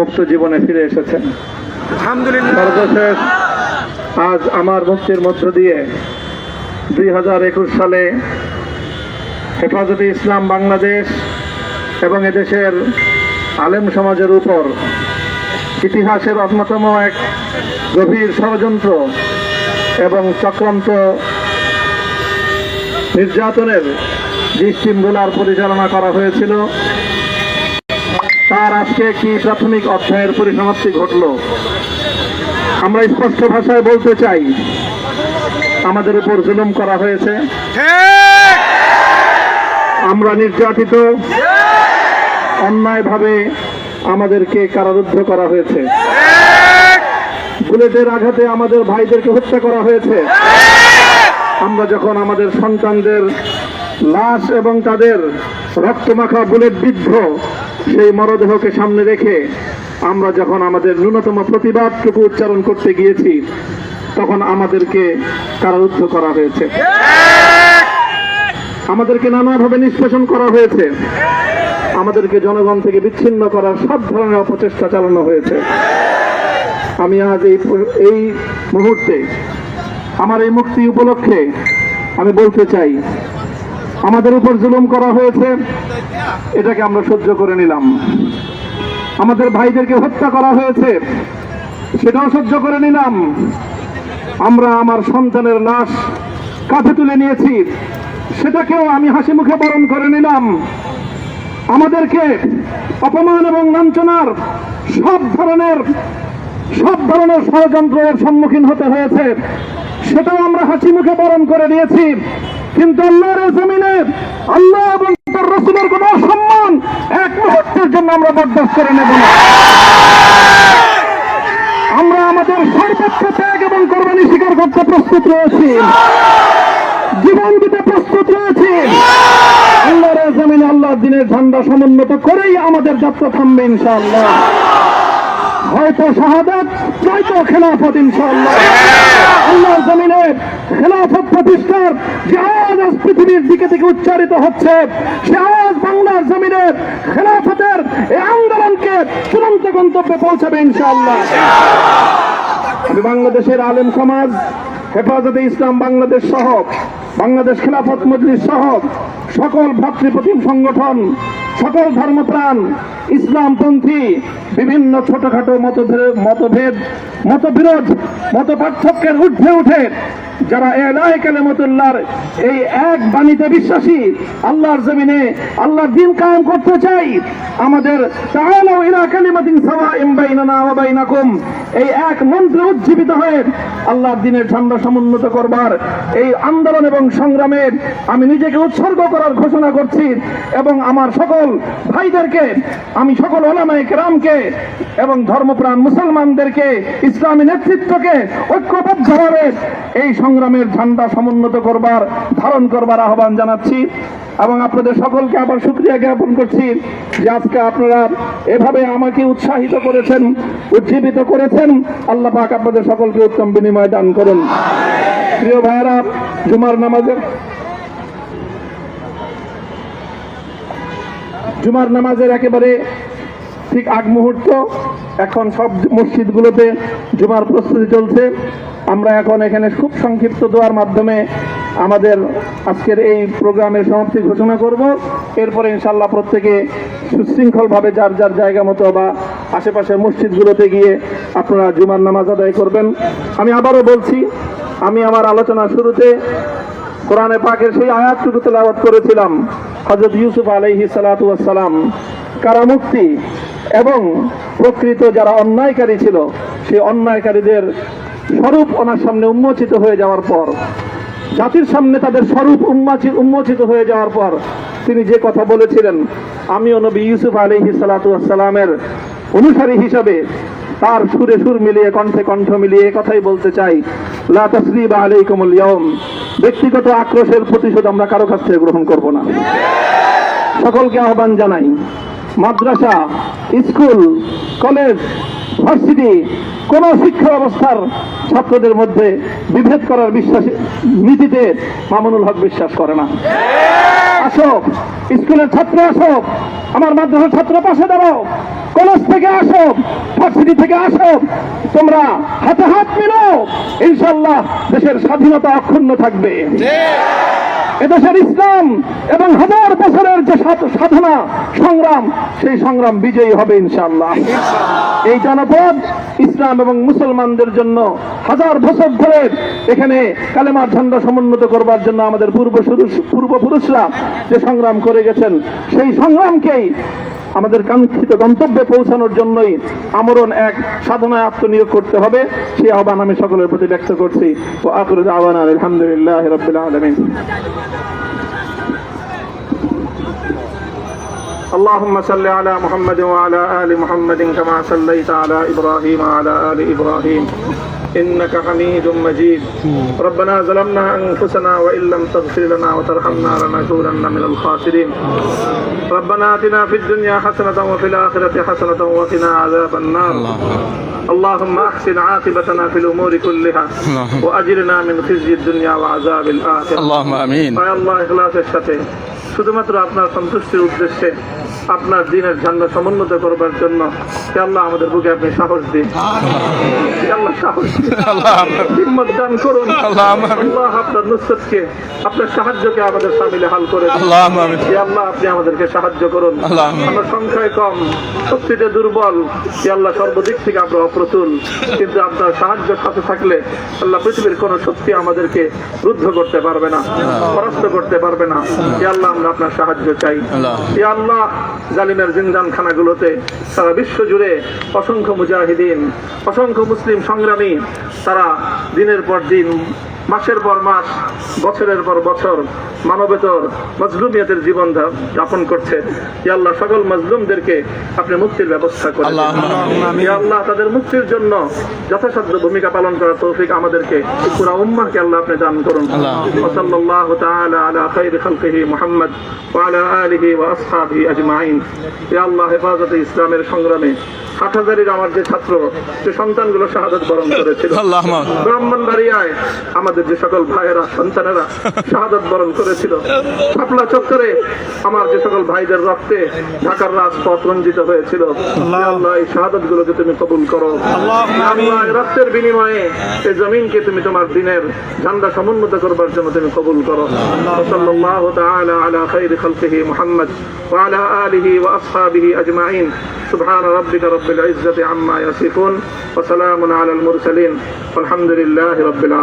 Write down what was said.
মুক্ত জীবনে ফিরে এসেছেন। আলহামদুলিল্লাহ। সর্বশেষ আজ আমার মুক্তির মধ্য দিয়ে 2021 সালে হেফাজতে ইসলাম বাংলাদেশ এবং এদেশের আলেম সমাজের উপর ইতিহাসের অন্যতম এক গভীর ষড়যন্ত্র এবং চক্রান্ত নির্যাতনের যে স্টিমরোলার পরিচালনা করা হয়েছিল, তার আজকে একটি প্রাথমিক অধ্যায়ের পরিসমাপ্তি ঘটল। আমরা স্পষ্ট ভাষায় বলতে চাই, আমাদের উপর জুলুম করা হয়েছে, আমরা নির্যাতিত, অন্যায়ভাবে আমাদেরকে কারারুদ্ধ করা হয়েছে, বুলেটের আঘাতে আমাদের ভাইদেরকে হত্যা করা হয়েছে। আমরা যখন আমাদের সন্তানদের লাশ এবং তাদের রক্তমাখা বুলেট বিদ্ধ সেই মরদেহকে সামনে রেখে আমরা যখন আমাদের ন্যূনতম প্রতিবাদটুকু উচ্চারণ করতে গিয়েছি, তখন আমাদেরকে কারারুদ্ধ করা হয়েছে, আমাদেরকে নানাভাবে নিষ্পেষণ করা হয়েছে, আমাদেরকে জনগণ থেকে বিচ্ছিন্ন করার সব ধরনের অপচেষ্টা চালানো হয়েছে। আমি আজ এই মুহূর্তে আমার এই মুক্তি উপলক্ষে আমি বলতে চাই, আমাদের উপর জুলুম করা হয়েছে, এটাকে আমরা সহ্য করে নিলাম। আমাদের ভাইদেরকে হত্যা করা হয়েছে, সেটাও সহ্য করে নিলাম। আমরা আমার সন্তানের লাশ কাঁধে তুলে নিয়েছি, সেটাকেও আমি হাসি মুখে বরণ করে নিলাম। আমাদেরকে অপমান এবং লাঞ্ছনার সব ধরনের ষড়যন্ত্রের সম্মুখীন হতে হয়েছে, সেটাও আমরা হাসি মুখে বরণ করে নিয়েছি। কিন্তু আল্লাহর জমিনে আল্লাহ এবং তার রাসূলের কোন অসম্মান এক মুহূর্তের জন্য আমরা বরদাস্ত করে নেব না। আমরা আমাদের সর্বোচ্চ ত্যাগ এবং কোরবানি স্বীকার করতে প্রস্তুত রয়েছি, জীবন দিতে প্রস্তুত রয়েছি। আল্লাহর জমিনে আল্লাহর দ্বীনের ঝান্ডা সমুন্নত করেই আমাদের যাত্রা থামবে ইনশাআল্লাহ। হয়তো শাহাদাত, নয়তো খেলাফত ইনশাআল্লাহ। আল্লাহর জমিনে খেলাফত প্রতিষ্ঠার যে আওয়াজ আজ পৃথিবীর দিকে থেকে উচ্চারিত হচ্ছে, সে আওয়াজ বাংলার জমিনে খেলাফতের এই আন্দোলনকে চূড়ান্ত গন্তব্যে পৌঁছাবে ইনশাআল্লাহ। আমি বাংলাদেশের আলেম সমাজ, হেফাজতে ইসলাম বাংলাদেশ সহ বাংলাদেশ খেলাফত মজলিস সহ সকল ভ্রাতৃপ্রতিম সংগঠন, সকল ধর্মপ্রাণ, ইসলামপন্থী বিভিন্ন ছোটখাটো মতবিরোধ, মত পার্থক্যের ঊর্ধ্বে উঠে যারা ইলাহি কালিমাতুল্লাহর এই এক বাণীতে বিশ্বাসী, আল্লাহর জমিনে আল্লাহর দ্বীন কায়েম করতে চাই, আমাদের তাআলাউ ইলা কালিমাতিন সাওয়াইন বাইনানা ওয়া বাইনাকুম এই এক মন্ত্রে উজ্জীবিত হয়ে আল্লাহর দ্বীনের ঝান্ডা সমুন্নত করবার এই আন্দোলন এবং সংগ্রামে আমি নিজেকে উৎসর্গ করার ঘোষণা করছি। এবং আমার সকল ভাইদেরকে, আমি সকল উলামায়ে কেরামকে এবং ধর্মপ্রাণ মুসলমানদেরকে, ইসলামী নেতৃত্বকে ঐক্যবদ্ধভাবে এই সংগ্রামের ঝান্ডা সমুন্নত করবার, ধারণ করবার আহ্বান জানাচ্ছি। এবং আপনাদের সকলকে আবার শুকরিয়া জ্ঞাপন করছি যে আজকে আপনারা এভাবে আমাকে উৎসাহিত করেছেন, উজ্জীবিত করেছেন। আল্লাহ পাক আপনাদের সকলকে উত্তম বিনিময় দান করুন। প্রিয় ভাইয়েরা, জুমার নামাজের একেবারে ঠিক আগ মুহূর্ত, এখন সব মসজিদগুলোতে জুমার প্রস্তুতি চলছে। আমরা এখন এখানে খুব সংক্ষিপ্ত দোয়ার মাধ্যমে আমাদের আজকের এই প্রোগ্রামের সমাপ্তি ঘোষণা করব। এরপরে ইনশাআল্লাহ প্রত্যেকে সুশৃঙ্খলভাবে যার যার জায়গা মতো বা আশেপাশের মসজিদগুলোতে গিয়ে আপনারা জুমার নামাজ আদায় করবেন। আমি আবারও বলছি, আমি আমার আলোচনার শুরুতে কোরআনে পাকের সেই আয়াতটুকু তেলাওয়াত করেছিলাম, হযরত ইউসুফ আলাইহিস সালাতু ওয়াস সালাম কারামুক্তি এবং প্রকৃত যারা অন্যায়কারী ছিল, সেই অন্যায়কারীদের স্বরূপ ওনার সামনে উন্মোচিত হয়ে যাওয়ার পর, জাতির সামনে তাদের স্বরূপ উন্মোচিত হয়ে যাওয়ার পর তিনি যে কথা বলেছিলেন, আমিও নবী ইউসুফ আলাইহিস সালাতু ওয়াস সালামের অনুসারী হিসাবে তার সুরে সুর মিলিয়ে, কণ্ঠে কণ্ঠ মিলিয়ে কথাই বলতে চাই, লা তাসরিবা আলাইকুমুল ইয়াউম। ব্যক্তিগত আক্রোশের প্রতিশোধ আমরা কারো কাছ থেকে গ্রহণ করব না। সকলকে আহ্বান জানাই, মাদ্রাসা, স্কুল, কলেজ, ভার্সিটি কোন শিক্ষা ব্যবস্থার ছাত্রদের মধ্যে বিভেদ করার নীতিতে মামুনুল হক বিশ্বাস করে না। আসো, স্কুলের ছাত্র আসো, আমার মাদ্রাসার ছাত্র পাশে দাঁড়াও, কলেজ থেকে আসো, ভার্সিটি থেকে আসো, তোমরা হাতে হাত মিলো, ইনশাআল্লাহ দেশের স্বাধীনতা অক্ষুণ্ণ থাকবে। এদেশের ইসলাম এবং হাজার বছরের যে সাধনা সংগ্রাম, সেই সংগ্রাম বিজয়ী হবে ইনশাআল্লাহ। এই জনপদ ইসলাম এবং মুসলমানদের জন্য হাজার বছর ধরে এখানে কালেমার ঝান্ডা সমুন্নত করবার জন্য আমাদের পূর্বপুরুষরা যে সংগ্রাম করে গেছেন, সেই সংগ্রামকেই আমাদের কাঙ্ক্ষিত গন্তব্যে পৌঁছানোর জন্যই আমরণ এক সাধনায় আত্মনিয়োগ করতে হবে। সেই আহ্বান আমি সকলের প্রতি ব্যক্ত করছি। ও আখিরু দাওয়ানা আলহামদুলিল্লাহি রাব্বিল আলামিন। اللهم صل على محمد وعلى آل محمد كما صليت على إبراهيم وعلى آل إبراهيم إنك حميد مجيد. ربنا ظلمنا أنفسنا وإن لم تغفر لنا وترحمنا لنكونن من الخاسرين. ربنا آتنا في الدنيا حسنة وفي الآخرة حسنة وقنا عذاب النار. اللهم أحسن عاقبتنا في الأمور كلها وأجرنا من خزي الدنيا وعذاب الآخرة. اللهم آمين. يا الله ইখলাসের সাথে শুধুমাত্র আপনার সন্তুষ্টির উদ্দেশ্যে আপনার দ্বীনের ঝান্ডা সমুন্নত করবার জন্য হে আল্লাহ আমাদের বুকে আপনি সাহস দিন, হে আল্লাহ সাহস দিন, হিম্মত দান করুন। আল্লাহ আপনার নুসরতকে, আপনার সাহায্যকে আমাদের সামিলে হাল করে দিন। হে আল্লাহ আপনি আমাদেরকে সাহায্য করুন। আমরা সংখ্যায় কম, শক্তিতে দুর্বল, হে আল্লাহ সর্বদিক থেকে আমরা অপ্রতুল, কিন্তু আপনার সাহায্য সাথে থাকলে আল্লাহ পৃথিবীর কোন শক্তি আমাদেরকে রুদ্ধ করতে পারবে না, পরাস্ত করতে পারবে না। হে আল্লাহ আমরা আপনার সাহায্য চাই। হে আল্লাহ জালিমের জিন্দানখানাগুলোতে সারা বিশ্ব জুড়ে অসংখ্য মুজাহিদিন, অসংখ্য মুসলিম সংগ্রামী, তারা দিনের পর দিন, মাসের পর মাস, বছরের পর বছর মানবেতর মজলুমিয়তের জীবন যাপন করছে। ইয়া আল্লাহ সকল মজলুমদেরকে আপনি মুক্তির ব্যবস্থা করে দিন। ইয়া আল্লাহ তাদের মুক্তির জন্য যথাসাধ্য ভূমিকা পালন করার তৌফিক আমাদেরকে, পুরা উম্মাহকে আল্লাহ আপনি দান করুন। সাল্লাল্লাহু তাআলা আলা খায়রি খালকিহি মুহাম্মদ ওয়া আলা আলিহি ওয়া আসহাবিহি আজমাইন। ইয়া আল্লাহ হেফাজতে ইসলামের সংগ্রামে 60,000-এর আমার যে ছাত্র, যে সন্তানগুলো শাহাদাত বরণ করেছিল, ব্রাহ্মণবাড়িয়ায় আমাদের যে সকল ভাইয়েরা, সন্তানেরা শাহাদাত বরণ করেছিল, শাপলা চত্বরে আমার যে সকল ভাইদের রক্তে ঢাকার রাজপথ রঞ্জিত হয়েছিল, আল্লাহ এই শাহাদাত গুলোকে তুমি কবুল করো। আল্লাহ রক্তের বিনিময়ে এই জমিনকে তুমি তোমার দ্বীনের ঝান্ডা সমুন্নত করবার জন্য তুমি কবুল করো। সাল্লাল্লাহু তাআলা আলা খায়রি খালকিহি মুহাম্মদ ওয়া আলা আলিহি ওয়া আসহাবিহি আজমাইন। সুবহান রাব্বিকা রাব্বিল ইজ্জাতি আম্মা ইয়াসিফুন ওয়া সালামুন আলাল মুরসালিন ওয়ালহামদুলিল্লাহি রাব্বিল আলামিন।